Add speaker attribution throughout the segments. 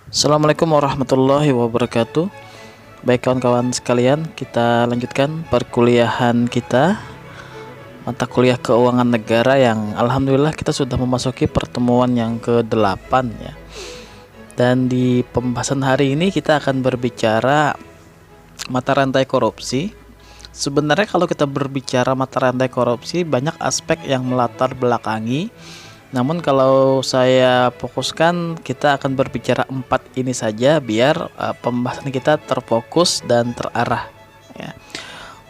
Speaker 1: Assalamualaikum warahmatullahi wabarakatuh. Baik kawan-kawan sekalian, kita lanjutkan perkuliahan kita mata kuliah keuangan negara yang alhamdulillah kita sudah memasuki pertemuan yang ke-8 ya. Dan di pembahasan hari ini kita akan berbicara mata rantai korupsi. Sebenarnya kalau kita berbicara mata rantai korupsi, banyak aspek yang melatar belakangi. Namun kalau saya fokuskan, kita akan berbicara 4 ini saja biar pembahasan kita terfokus dan terarah ya.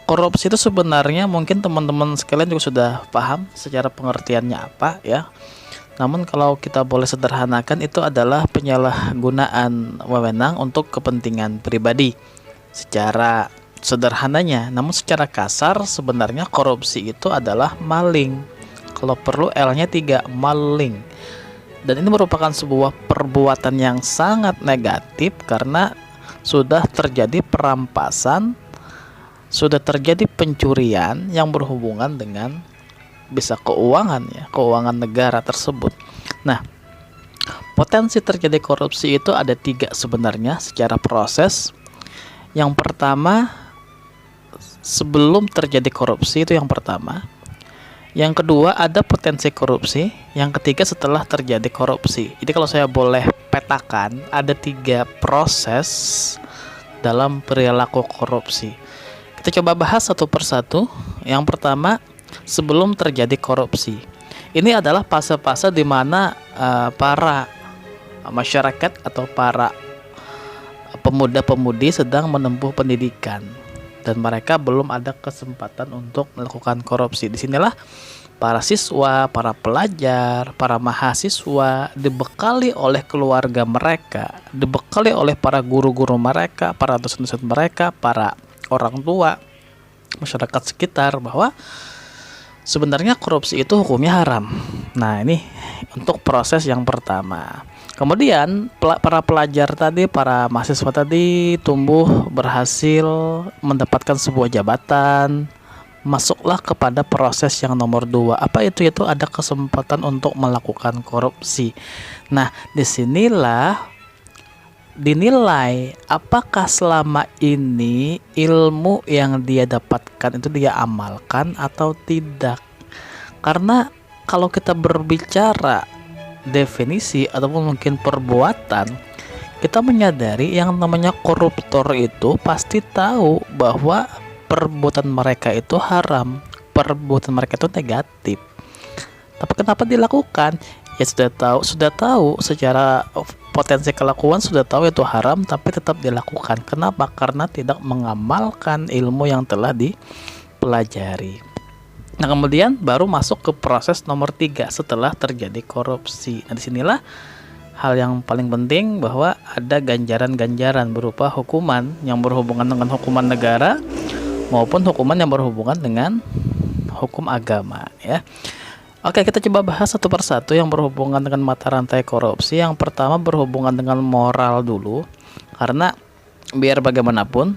Speaker 1: Korupsi itu sebenarnya mungkin teman-teman sekalian juga sudah paham secara pengertiannya apa ya. Namun kalau kita boleh sederhanakan, itu adalah penyalahgunaan wewenang untuk kepentingan pribadi secara sederhananya. Namun secara kasar sebenarnya korupsi itu adalah maling. Kalau perlu L-nya 3, maling. Dan ini merupakan sebuah perbuatan yang sangat negatif karena sudah terjadi perampasan, sudah terjadi pencurian yang berhubungan dengan bisa keuangan ya, keuangan negara tersebut. Nah, potensi terjadi korupsi itu ada 3 sebenarnya secara proses. Yang pertama, sebelum terjadi korupsi, itu yang pertama. Yang kedua, ada potensi korupsi. Yang ketiga, setelah terjadi korupsi. Jadi kalau saya boleh petakan, ada 3 proses dalam perilaku korupsi. Kita coba bahas satu persatu. Yang pertama, sebelum terjadi korupsi. Ini adalah fase-fase di mana para masyarakat atau para pemuda-pemudi sedang menempuh pendidikan dan mereka belum ada kesempatan untuk melakukan korupsi. Disinilah para siswa, para pelajar, para mahasiswa dibekali oleh keluarga mereka, dibekali oleh para guru-guru mereka, para dosen-dosen mereka, para orang tua, masyarakat sekitar bahwa sebenarnya korupsi itu hukumnya haram. Nah, ini untuk proses yang pertama. Kemudian para pelajar tadi, para mahasiswa tadi tumbuh, berhasil mendapatkan sebuah jabatan, masuklah kepada proses yang nomor 2. Apa itu? Yaitu ada kesempatan untuk melakukan korupsi. Nah, disinilah dinilai apakah selama ini ilmu yang dia dapatkan itu dia amalkan atau tidak. Karena kalau kita berbicara definisi ataupun mungkin perbuatan, kita menyadari yang namanya koruptor itu pasti tahu bahwa perbuatan mereka itu haram, perbuatan mereka itu negatif. Tapi kenapa dilakukan? Ya sudah tahu secara potensi kelakuan, sudah tahu itu haram tapi tetap dilakukan. Kenapa? Karena tidak mengamalkan ilmu yang telah dipelajari. Nah, kemudian baru masuk ke proses nomor 3 setelah terjadi korupsi. Nah, disinilah hal yang paling penting bahwa ada ganjaran-ganjaran berupa hukuman yang berhubungan dengan hukuman negara maupun hukuman yang berhubungan dengan hukum agama ya. Oke, kita coba bahas satu persatu yang berhubungan dengan mata rantai korupsi. Yang pertama berhubungan dengan moral dulu, karena biar bagaimanapun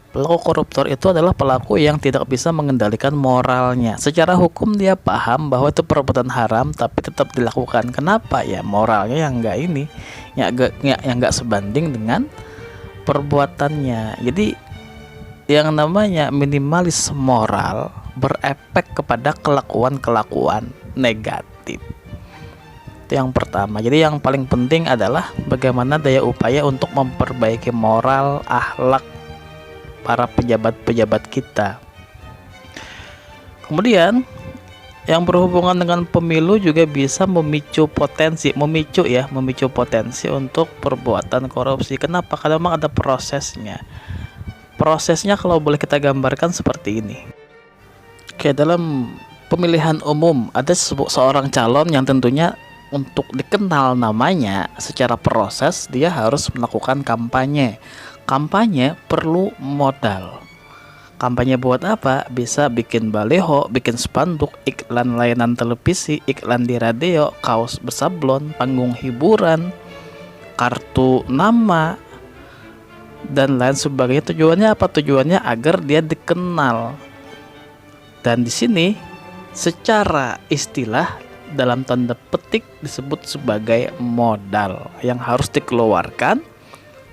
Speaker 1: pelaku koruptor itu adalah pelaku yang tidak bisa mengendalikan moralnya. Secara hukum dia paham bahwa itu perbuatan haram tapi tetap dilakukan. Kenapa? Ya moralnya yang enggak ini, yang enggak sebanding dengan perbuatannya. Jadi yang namanya minimalis moral berefek kepada kelakuan-kelakuan negatif. Itu yang pertama. Jadi yang paling penting adalah bagaimana daya upaya untuk memperbaiki moral, akhlak para pejabat-pejabat kita. Kemudian yang berhubungan dengan pemilu juga bisa memicu potensi untuk perbuatan korupsi. Kenapa? Karena memang ada prosesnya. Prosesnya kalau boleh kita gambarkan seperti ini. Kayak dalam pemilihan umum ada seorang calon yang tentunya untuk dikenal namanya secara proses dia harus melakukan kampanye. Kampanye perlu modal. Kampanye buat apa? Bisa bikin baleho, bikin spanduk, iklan layanan televisi, iklan di radio, kaos bersablon, panggung hiburan, kartu nama, dan lain sebagainya. Tujuannya apa? Tujuannya agar dia dikenal. Dan di sini secara istilah dalam tanda petik disebut sebagai modal yang harus dikeluarkan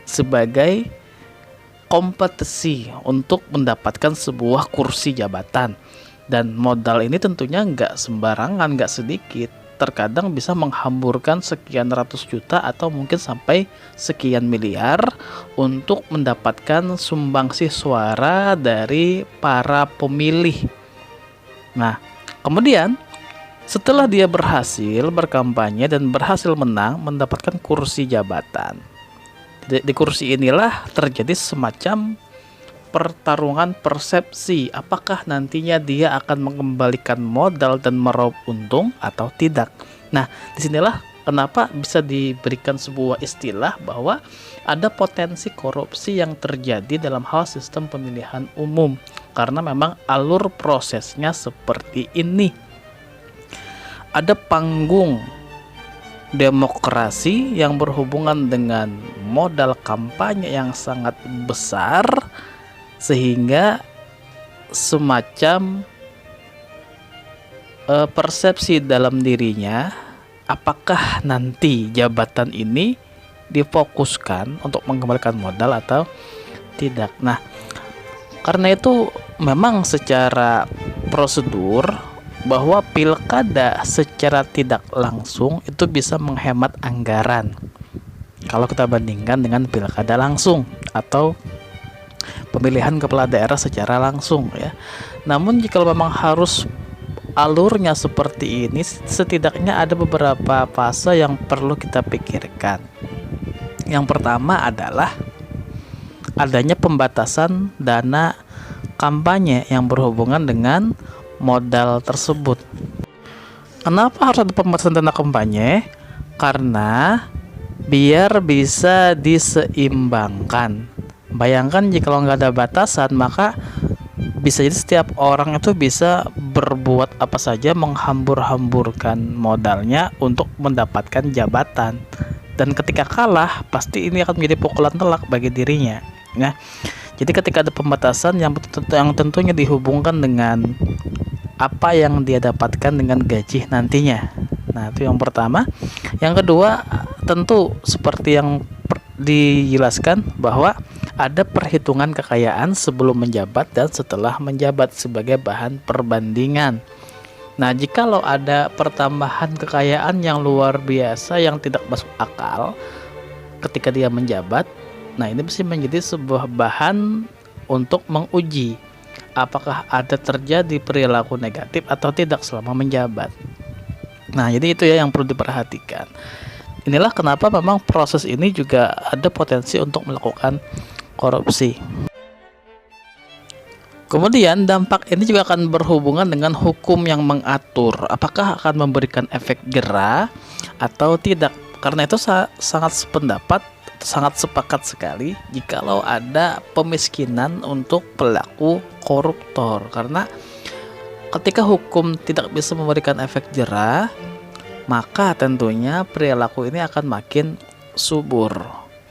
Speaker 1: sebagai kompetisi untuk mendapatkan sebuah kursi jabatan. Dan modal ini tentunya nggak sembarangan, nggak sedikit. Terkadang bisa menghamburkan sekian ratus juta atau mungkin sampai sekian miliar untuk mendapatkan sumbangsih suara dari para pemilih. Nah, kemudian setelah dia berhasil berkampanye dan berhasil menang mendapatkan kursi jabatan, di kursi inilah terjadi semacam pertarungan persepsi, apakah nantinya dia akan mengembalikan modal dan meraup untung atau tidak. Nah, disinilah kenapa bisa diberikan sebuah istilah bahwa ada potensi korupsi yang terjadi dalam hal sistem pemilihan umum, karena memang alur prosesnya seperti ini. Ada panggung demokrasi yang berhubungan dengan modal kampanye yang sangat besar, sehingga semacam persepsi dalam dirinya apakah nanti jabatan ini difokuskan untuk mengembalikan modal atau tidak. Nah, karena itu memang secara prosedur bahwa pilkada secara tidak langsung itu bisa menghemat anggaran kalau kita bandingkan dengan pilkada langsung atau pemilihan kepala daerah secara langsung ya. Namun jika memang harus alurnya seperti ini, setidaknya ada beberapa fase yang perlu kita pikirkan. Yang pertama adalah adanya pembatasan dana kampanye yang berhubungan dengan modal tersebut. Kenapa harus ada pembatasan dana kampanye? Karena biar bisa diseimbangkan. Bayangkan jika nggak ada batasan, maka bisa jadi setiap orang itu bisa berbuat apa saja, menghambur-hamburkan modalnya untuk mendapatkan jabatan. Dan ketika kalah, pasti ini akan menjadi pukulan telak bagi dirinya. Nah, jadi ketika ada pembatasan yang tentunya dihubungkan dengan apa yang dia dapatkan dengan gaji nantinya. Nah, itu yang pertama. Yang kedua, tentu seperti yang dijelaskan bahwa ada perhitungan kekayaan sebelum menjabat dan setelah menjabat sebagai bahan perbandingan. Nah, jikalau ada pertambahan kekayaan yang luar biasa yang tidak masuk akal ketika dia menjabat, nah ini bisa menjadi sebuah bahan untuk menguji apakah ada terjadi perilaku negatif atau tidak selama menjabat. Nah, jadi itu ya yang perlu diperhatikan. Inilah kenapa memang proses ini juga ada potensi untuk melakukan korupsi. Kemudian dampak ini juga akan berhubungan dengan hukum yang mengatur apakah akan memberikan efek jera atau tidak. Karena itu sangat sependapat, sangat sepakat sekali jikalau ada pemiskinan untuk pelaku koruptor. Karena ketika hukum tidak bisa memberikan efek jera, maka tentunya perilaku ini akan makin subur.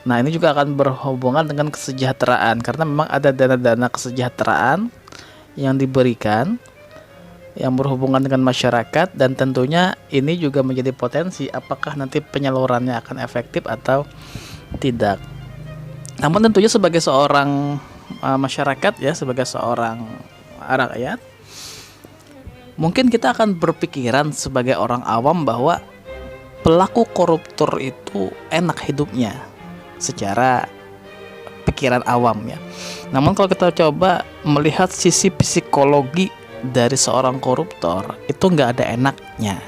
Speaker 1: Nah, ini juga akan berhubungan dengan kesejahteraan, karena memang ada dana-dana kesejahteraan yang diberikan yang berhubungan dengan masyarakat, dan tentunya ini juga menjadi potensi apakah nanti penyalurannya akan efektif atau tidak. Namun tentunya sebagai seorang masyarakat ya, sebagai seorang rakyat, mungkin kita akan berpikiran sebagai orang awam bahwa pelaku koruptor itu enak hidupnya secara pikiran awam ya. Namun kalau kita coba melihat sisi psikologi dari seorang koruptor, itu nggak ada enaknya,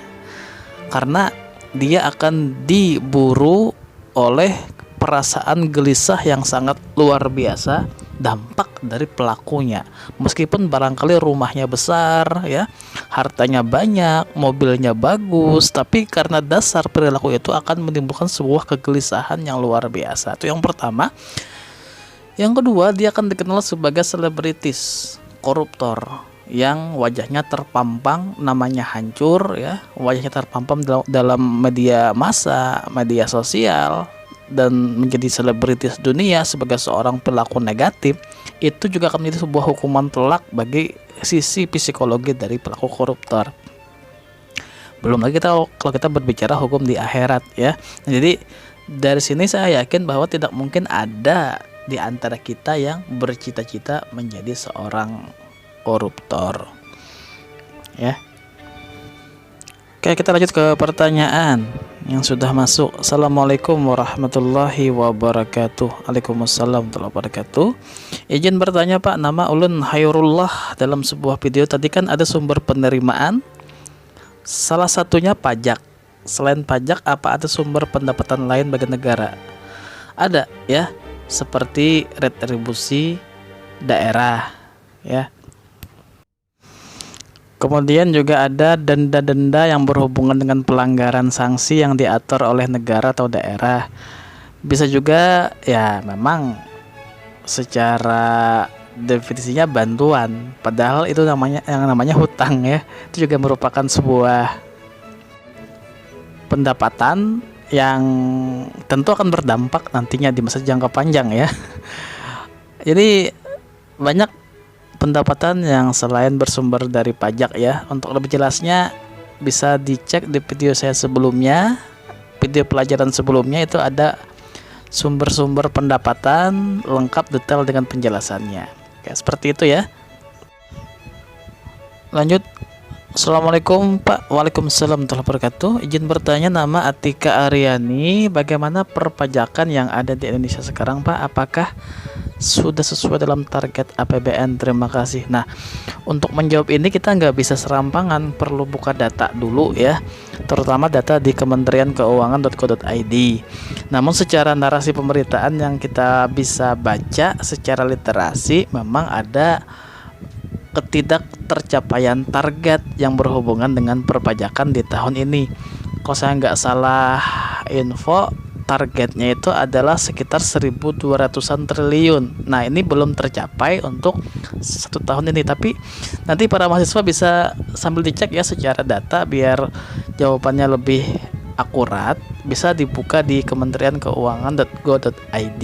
Speaker 1: karena dia akan diburu oleh perasaan gelisah yang sangat luar biasa dampak dari pelakunya. Meskipun barangkali rumahnya besar ya, hartanya banyak, mobilnya bagus, tapi karena dasar perilaku itu akan menimbulkan sebuah kegelisahan yang luar biasa. Itu yang pertama. Yang kedua, dia akan dikenal sebagai selebritis koruptor yang wajahnya terpampang, namanya hancur ya, wajahnya terpampang dalam media massa, media sosial, dan menjadi selebritis dunia sebagai seorang pelaku negatif. Itu juga akan menjadi sebuah hukuman telak bagi sisi psikologi dari pelaku koruptor. Belum lagi kita kalau kita berbicara hukum di akhirat ya. Jadi dari sini saya yakin bahwa tidak mungkin ada di antara kita yang bercita-cita menjadi seorang koruptor. Ya. Oke, kita lanjut ke pertanyaan yang sudah masuk. Assalamualaikum warahmatullahi wabarakatuh. Waalaikumsalam warahmatullahi wabarakatuh. Izin bertanya Pak, nama ulun Hayrullah. Dalam sebuah video tadi kan ada sumber penerimaan, salah satunya pajak. Selain pajak, apa ada sumber pendapatan lain bagi negara? Ada ya, seperti retribusi daerah ya. Kemudian juga ada denda-denda yang berhubungan dengan pelanggaran sanksi yang diatur oleh negara atau daerah. Bisa juga ya memang secara definisinya bantuan, padahal itu namanya hutang ya. Itu juga merupakan sebuah pendapatan yang tentu akan berdampak nantinya di masa jangka panjang ya. Jadi banyak pendapatan yang selain bersumber dari pajak ya. Untuk lebih jelasnya bisa dicek di video saya sebelumnya, video pelajaran sebelumnya, itu ada sumber-sumber pendapatan lengkap detail dengan penjelasannya. Oke, seperti itu ya. Lanjut. Assalamualaikum Pak. Waalaikumsalam warahmatullahi wabarakatuh. Izin bertanya, nama Atika Aryani. Bagaimana perpajakan yang ada di Indonesia sekarang Pak? Apakah sudah sesuai dalam target APBN? Terima kasih. Nah, untuk menjawab ini kita nggak bisa serampangan, perlu buka data dulu ya, terutama data di Kementerian Keuangan.go.id. Namun secara narasi pemberitaan yang kita bisa baca secara literasi, memang ada ketidaktercapaian target yang berhubungan dengan perpajakan di tahun ini. Kalau saya nggak salah info, targetnya itu adalah sekitar 1.200-an triliun. Nah, ini belum tercapai untuk 1 tahun ini, tapi nanti para mahasiswa bisa sambil dicek ya secara data biar jawabannya lebih akurat. Bisa dibuka di Kementerian Keuangan.go.id.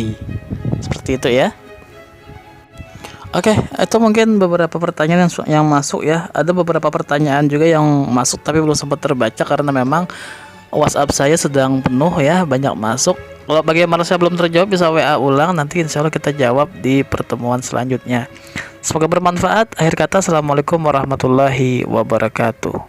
Speaker 1: Seperti itu ya. Oke, itu mungkin beberapa pertanyaan yang masuk ya. Ada beberapa pertanyaan juga yang masuk tapi belum sempat terbaca karena memang WhatsApp saya sedang penuh ya, banyak masuk. Kalau bagaimana saya belum terjawab bisa WA ulang, nanti insya Allah kita jawab di pertemuan selanjutnya. Semoga bermanfaat. Akhir kata, assalamualaikum warahmatullahi wabarakatuh.